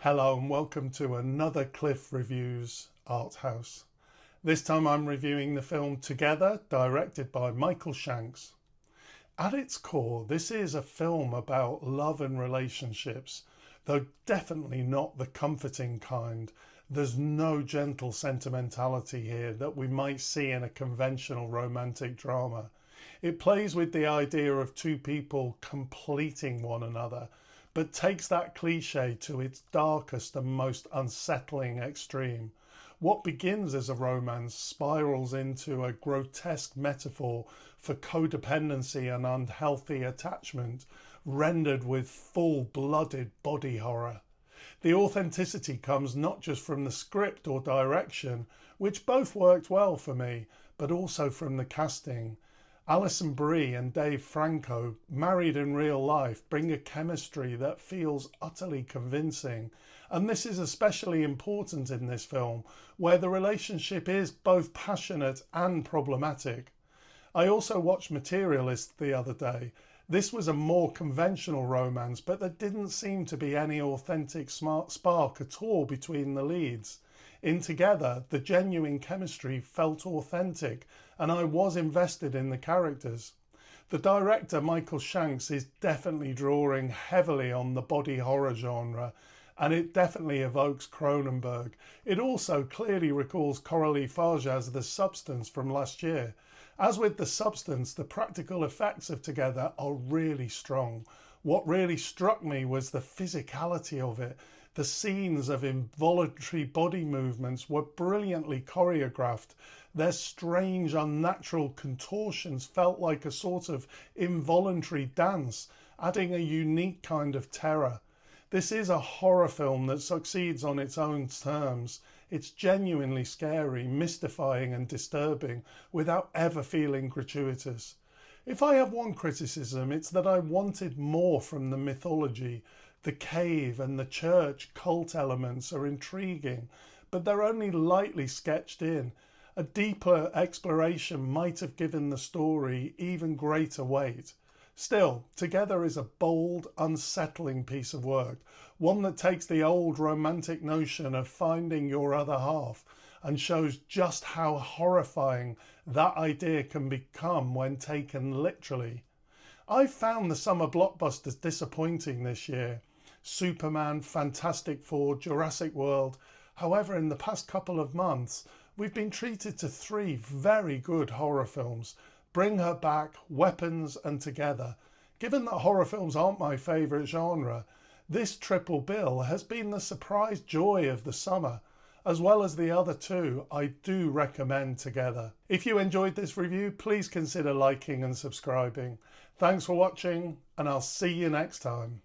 Hello and welcome to another Cliff Reviews Art House. This time I'm reviewing the film Together, directed by Shanks. At its core, this is a film about love and relationships, though definitely not the comforting kind. There's no gentle sentimentality here that we might see in a conventional romantic drama. It plays with the idea of two people completing one another, but takes that cliche to its darkest and most unsettling extreme. What begins as a romance spirals into a grotesque metaphor for codependency and unhealthy attachment, rendered with full-blooded body horror. The authenticity comes not just from the script or direction, which both worked well for me, but also from the casting. Alison Brie and Dave Franco, married in real life, bring a chemistry that feels utterly convincing. And this is especially important in this film, where the relationship is both passionate and problematic. I also watched Materialist the other day. This was a more conventional romance, but there didn't seem to be any authentic spark at all between the leads. In Together, the genuine chemistry felt authentic and I was invested in the characters. The director, Shanks, is definitely drawing heavily on the body horror genre, and it definitely evokes Cronenberg. It also clearly recalls Coralie Farge's The Substance from last year. As with The Substance, the practical effects of Together are really strong. What really struck me was the physicality of it. The scenes of involuntary body movements were brilliantly choreographed. Their strange, unnatural contortions felt like a sort of involuntary dance, adding a unique kind of terror. This is a horror film that succeeds on its own terms. It's genuinely scary, mystifying and disturbing without ever feeling gratuitous. If I have one criticism, it's that I wanted more from the mythology. The cave and the church cult elements are intriguing, but they're only lightly sketched in. A deeper exploration might have given the story even greater weight. Still, Together is a bold, unsettling piece of work, one that takes the old romantic notion of finding your other half and shows just how horrifying that idea can become when taken literally. I found the summer blockbusters disappointing this year. Superman, Fantastic Four, Jurassic World. However, in the past couple of months, we've been treated to three very good horror films: Bring Her Back, Weapons and Together. Given that horror films aren't my favourite genre, this triple bill has been the surprise joy of the summer. As well as the other two, I do recommend Together. If you enjoyed this review, please consider liking and subscribing. Thanks for watching, and I'll see you next time.